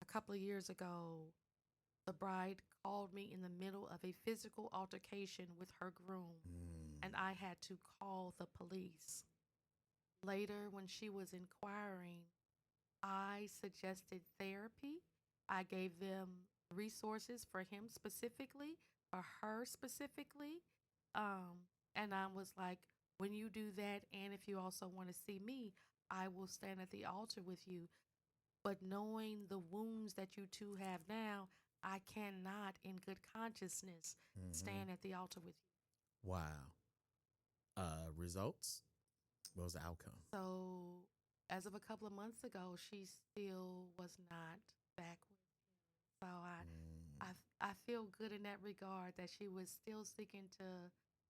a couple of years ago. The bride called me in the middle of a physical altercation with her groom, and I had to call the police. Later, when she was inquiring, I suggested therapy. I gave them resources for him specifically, for her specifically. And I was like, when you do that, and if you also want to see me, I will stand at the altar with you. But knowing the wounds that you two have now, I cannot, in good consciousness, Mm-hmm. stand at the altar with you. Wow. Results? What was the outcome? So, as of a couple of months ago, she still was not back with him. So Mm, I feel good in that regard that she was still seeking to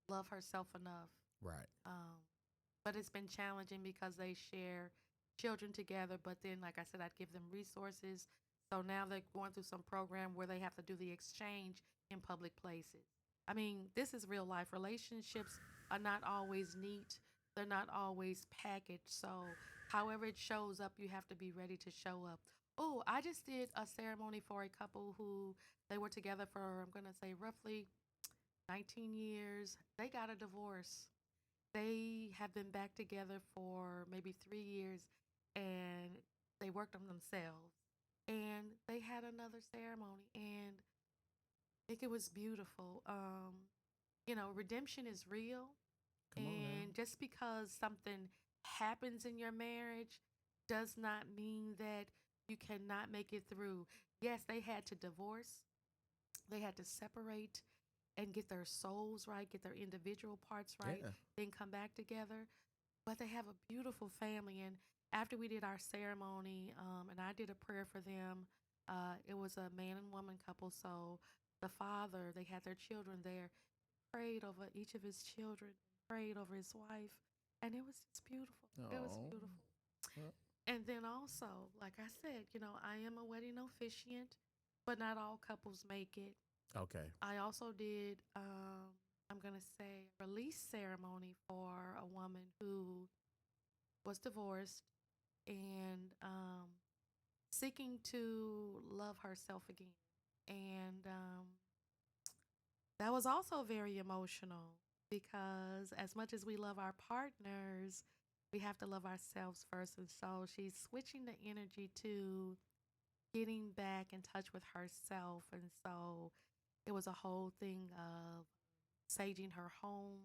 love herself enough. right. Um, but it's been challenging because they share children together. But then, like I said, I'd give them resources. So now they're going through some program where they have to do the exchange in public places. I mean, this is real life. Relationships are not always neat. They're not always packaged. So, however it shows up, you have to be ready to show up. Oh, I just did a ceremony for a couple who they were together for, I'm going to say, roughly 19 years. They got a divorce. They have been back together for maybe 3 years, and they worked on themselves. And they had another ceremony, and I think it was beautiful. Redemption is real, Come on now. and just because something happens in your marriage does not mean that you cannot make it through. Yes, they had to divorce, they had to separate and get their souls right, get their individual parts right, Yeah. then come back together. But they have a beautiful family. And after we did our ceremony, and I did a prayer for them, it was a man and woman couple. So the father, they had their children there, prayed over each of his children, prayed over his wife, and it was just beautiful. It was Oh. beautiful. Well, And then also, like I said, I am a wedding officiant, but not all couples make it. okay. I also did, I'm going to say, a release ceremony for a woman who was divorced and seeking to love herself again. And that was also very emotional because, as much as we love our partners, we have to love ourselves first. And so she's switching the energy to getting back in touch with herself. And so it was a whole thing of saging her home.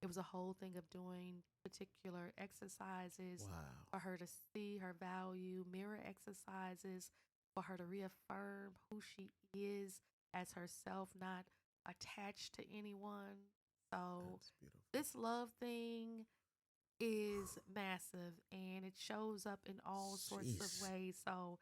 It was a whole thing of doing particular exercises Wow. for her to see her value, mirror exercises for her to reaffirm who she is as herself, not attached to anyone. So, That's beautiful. this love thing is massive and it shows up in all sorts of Jeez. ways. So,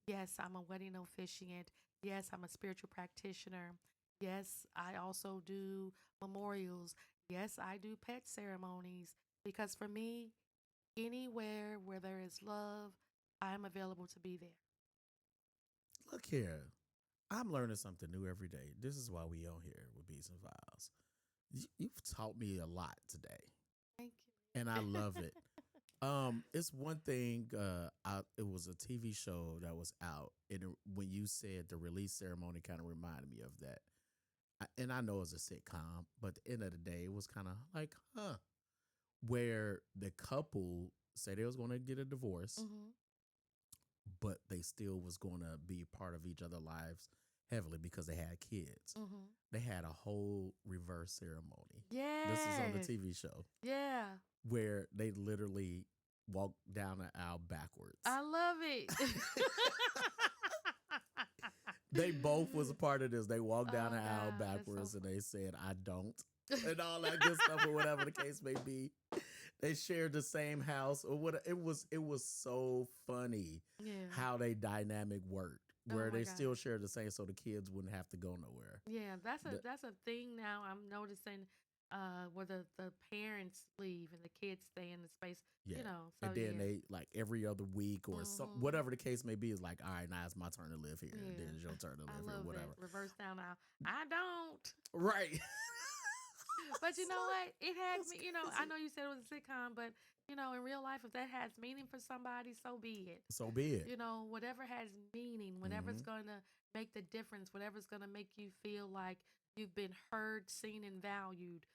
yes, I'm a wedding officiant. Yes, I'm a spiritual practitioner. Yes, I also do memorials. Yes, I do pet ceremonies because for me, anywhere where there is love, I'm available to be there. Look here. I'm learning something new every day. This is why we on here with Beats and Files. You've taught me a lot today, Thank and I you. love it. It's one thing. It was a TV show that was out, and when you said the release ceremony, kind of reminded me of that. And I know it's a sitcom, but at the end of the day, it was kind of like, huh, where the couple said they was going to get a divorce, hmm but they still was going to be part of each other's lives heavily because they had kids. hmm They had a whole reverse ceremony. This is on the Yes. TV show Yeah. where they literally walk down the aisle backwards. I love it. They both was a part of this. They walked down Oh the aisle God, that's so backwards and they said, I don't. And all that good stuff or whatever the case may be. They shared the same house or what it was so funny yeah. how they dynamic worked. Oh Where my they God. still shared the same so the kids wouldn't have to go nowhere. Yeah, that's a The- that's a thing now. I'm noticing where the parents leave and the kids stay in the space. yeah. So And then yeah. they like every other week or some hmm whatever the case may be is like, all right, now it's my turn to live here. And then Yeah. it's your turn to I live here, love it. whatever. Reverse down now. I don't. Right. But you know what? It had That's me, I crazy. know you said it was a sitcom, but in real life, if that has meaning for somebody, so be it. So be it. Whatever has meaning, whatever's Hmm. going to make the difference, whatever's going to make you feel like you've been heard, seen, and valued,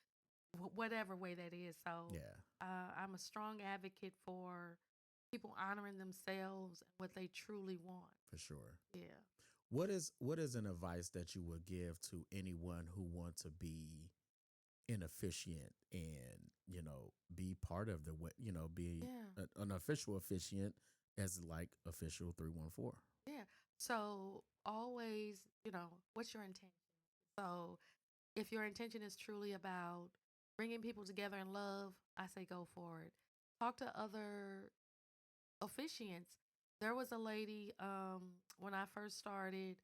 whatever way that is. So Yeah, I'm a strong advocate for people honoring themselves and what they truly want. for sure. Yeah. What is an advice that you would give to anyone who wants to be an officiant and be part of be Yeah. an official officiant as like official 314. Yeah. So always, what's your intention? So if your intention is truly about bringing people together in love, I say go for it. Talk to other officiants. There was a lady when I first started.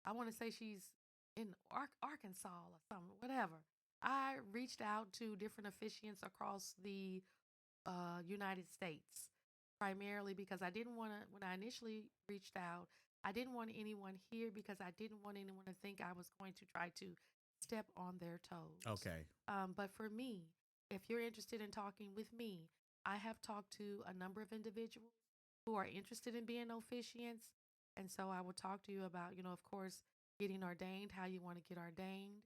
I want to say she's in Arkansas or something, whatever. I reached out to different officiants across the United States, primarily because I didn't want to, when I initially reached out, I didn't want anyone here because I didn't want anyone to think I was going to try to step on their toes. Okay. But for me, if you're interested in talking with me, I have talked to a number of individuals who are interested in being officiants. And so I will talk to you about, of course, getting ordained, how you want to get ordained,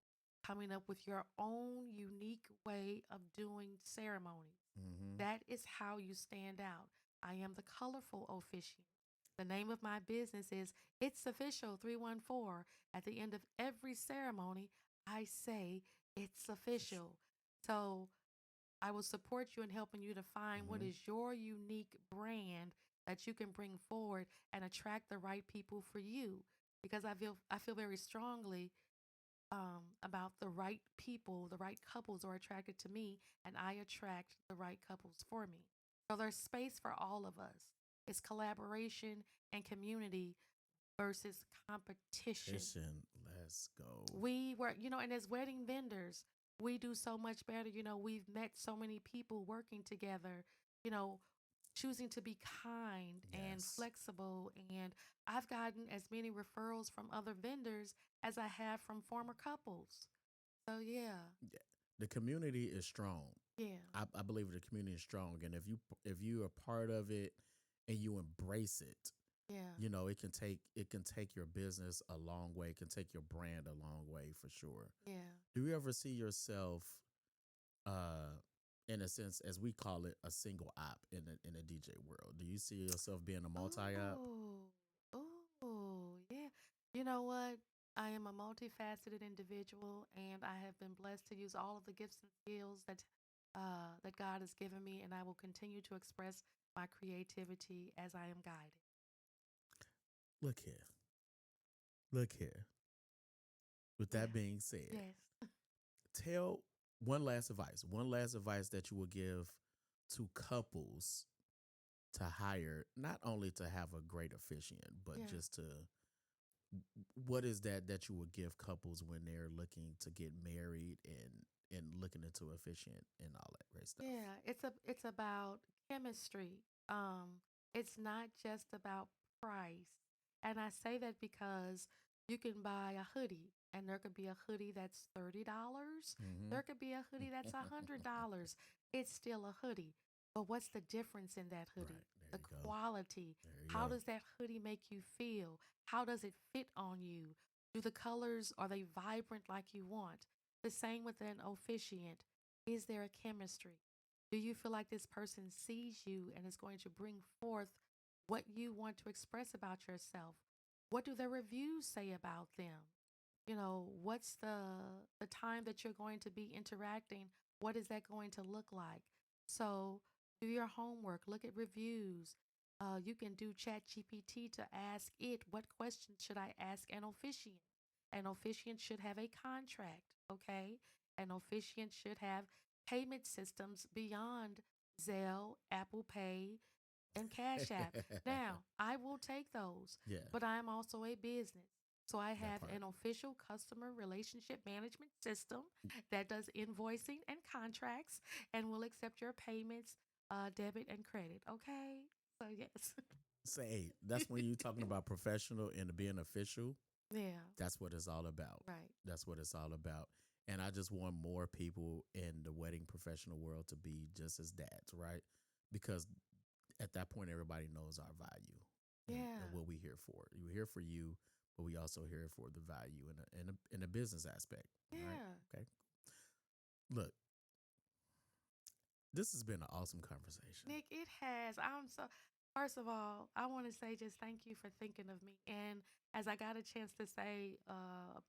coming up with your own unique way of doing ceremonies. Mm-hmm. That is how you stand out. I am the colorful officiant. The name of my business is It's Official 314. At the end of every ceremony, I say it's Official. official. So I will support you in helping you to find what Mm-hmm. is your unique brand that you can bring forward and attract the right people for you. Because I feel very strongly about the right people, the right couples are attracted to me, and I attract the right couples for me. So there's space for all of us. It's collaboration and community versus competition. Petition. Let's go. We were, and as wedding vendors, we do so much better. We've met so many people working together, you know, choosing to be kind and Yes. flexible. And I've gotten as many referrals from other vendors as I have from former couples. So, yeah, Yeah. The community is strong. yeah, I believe the community is strong, and if you are part of it and you embrace it, yeah, it can take your business a long way. It can take your brand a long way for sure. yeah. Do you ever see yourself, uh, in a sense, as we call it, a single op in a DJ world? Do you see yourself being a multi op? Oh, yeah. You know what? I am a multifaceted individual, and I have been blessed to use all of the gifts and skills that God has given me, and I will continue to express my creativity as I am guided. Look here, look here. With that Yeah. being said, Yes. tell one last advice that you will give to couples to hire, not only to have a great officiant, but Yeah. just to, what is that you would give couples when they're looking to get married and looking into officiant and all that great stuff. Yeah. It's about chemistry. It's not just about price. And I say that because you can buy a hoodie and there could be a hoodie that's $30. Mm-hmm. There could be a hoodie that's $100. It's still a hoodie. But what's the difference in that hoodie? Right, there The you go. quality. There you How go. does that hoodie make you feel? How does it fit on you? Do the colors, are they vibrant like you want? The same with an officiant. Is there a chemistry? Do you feel like this person sees you and is going to bring forth what you want to express about yourself? What do the reviews say about them? What's the time that you're going to be interacting? What is that going to look like? So do your homework, look at reviews. You can do chat gpt to ask it, what questions should I ask an officiant? An officiant should have a contract, okay? An officiant should have payment systems beyond Zelle, Apple Pay, and Cash App. Now, I will take those, Yeah, but I am also a business. So I that have part. an official customer relationship management system that does invoicing and contracts and will accept your payments, debit and credit. Okay? So, yes. Say, hey, that's when you're talking about professional and being official. Yeah, That's what it's all about. right. That's what it's all about. And I just want more people in the wedding professional world to be just as dads, right? Because at that point, everybody knows our value and Yeah, what we here for. We're here for you, but we also here for the value in a business aspect, right? yeah. Okay. Look, this has been an awesome conversation. Nick, it has. First of all, I want to say just thank you for thinking of me. And as I got a chance to say a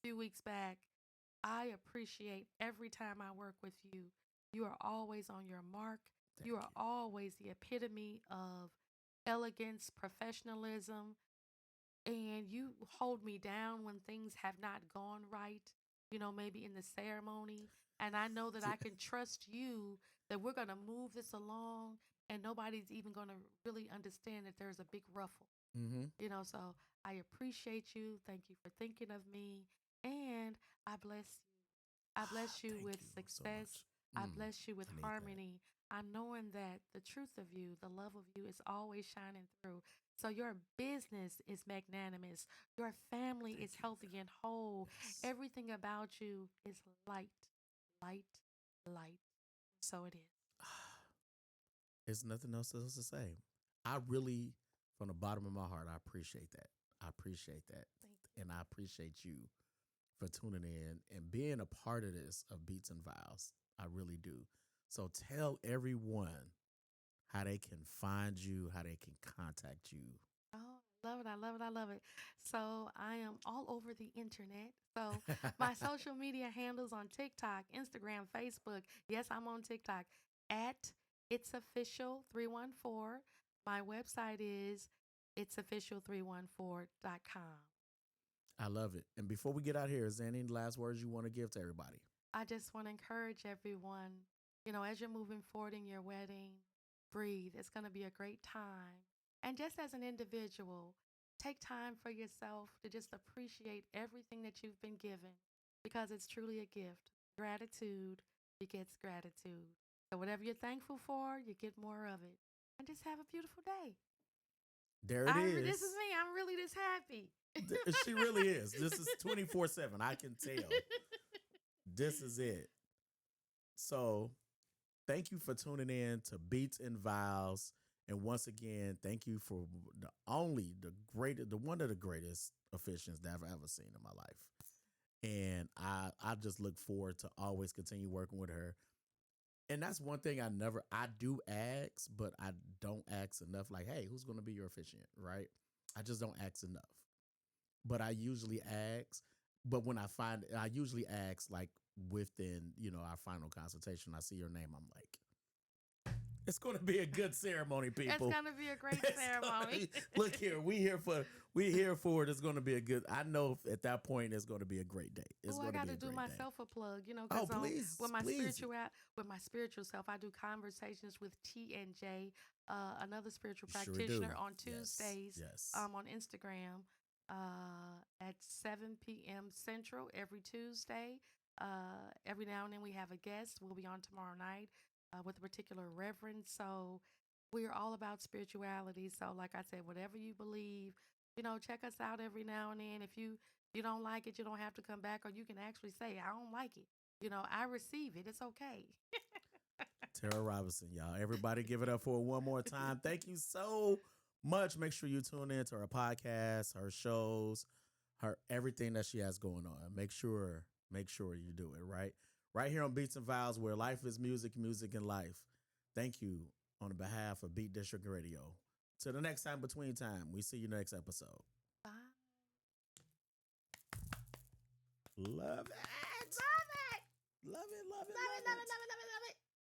few weeks back, I appreciate every time I work with you. You are always on your mark. Thank You are you. always the epitome of elegance, professionalism, and you hold me down when things have not gone right, maybe in the ceremony. And I know that I can trust you that we're going to move this along and nobody's even going to really understand that there's a big ruffle. Mm-hmm. So I appreciate you. Thank you for thinking of me. And I bless you. I bless you Thank with you so success. much. I bless you with I need that. harmony. I'm knowing that the truth of you, the love of you, is always shining through. So your business is magnanimous. Your family Thank is you. healthy and whole. Yes. Everything about you is light, light, light. So it is. There's nothing else to say. I really, from the bottom of my heart, I appreciate that. I appreciate that. Thank you. And I appreciate you for tuning in and being a part of this of Beats and Vows. I really do. So tell everyone how they can find you, how they can contact you. Oh, I love it. I love it. I love it. So I am all over the internet. So my social media handles on TikTok, Instagram, Facebook. Yes, I'm on TikTok at It's Official 314. My website is itsofficial314.com. I love it. And before we get out here, is there any last words you want to give to everybody? I just want to encourage everyone, as you're moving forward in your wedding, breathe. It's going to be a great time. And just as an individual, take time for yourself to just appreciate everything that you've been given because it's truly a gift. Gratitude begets gratitude. So, whatever you're thankful for, you get more of it. And just have a beautiful day. There it This is is. me. I'm really this happy. She really is. This is 24/7. I can tell. This is it. So thank you for tuning in to Beats and Vows. And once again, thank you for the one of the greatest officiants that I've ever seen in my life. And I just look forward to always continue working with her. And that's one thing I do ask, but I don't ask enough. Like, hey, who's going to be your officiant, right? I just don't ask enough. But I usually ask. But when I usually ask like within our final consultation. I see your name. I'm like, it's going to be a good ceremony, It's people. going to be a great ceremony. Look here, we here for it. It's going to be a good. I know at that point it's going to be a great day. It's Oh, I going to got be to a do great day. myself a plug, Oh, because please, with my please. spiritual self, I do conversations with T and J, another spiritual Sure do. practitioner, on Yes, Tuesdays, yes. on Instagram, at 7 p.m. Central every Tuesday. Every now and then we have a guest. We'll be on tomorrow night with a particular reverend. So we're all about spirituality. So, like I said, whatever you believe, check us out every now and then. If you don't like it, you don't have to come back, or you can actually say, I don't like it. I receive it. It's okay. Tara Robinson, y'all. Everybody give it up for her one more time. Thank you so much. Make sure you tune in to her podcast, her shows, her everything that she has going on. Make sure you do it, right? Right here on Beats and Vows, where life is music, music and life. Thank you on behalf of Beat District Radio. Till the next time between time, we see you next episode. Bye. Love it. Love it. Love it. Love it. Love it. Love it. Love it. Love it.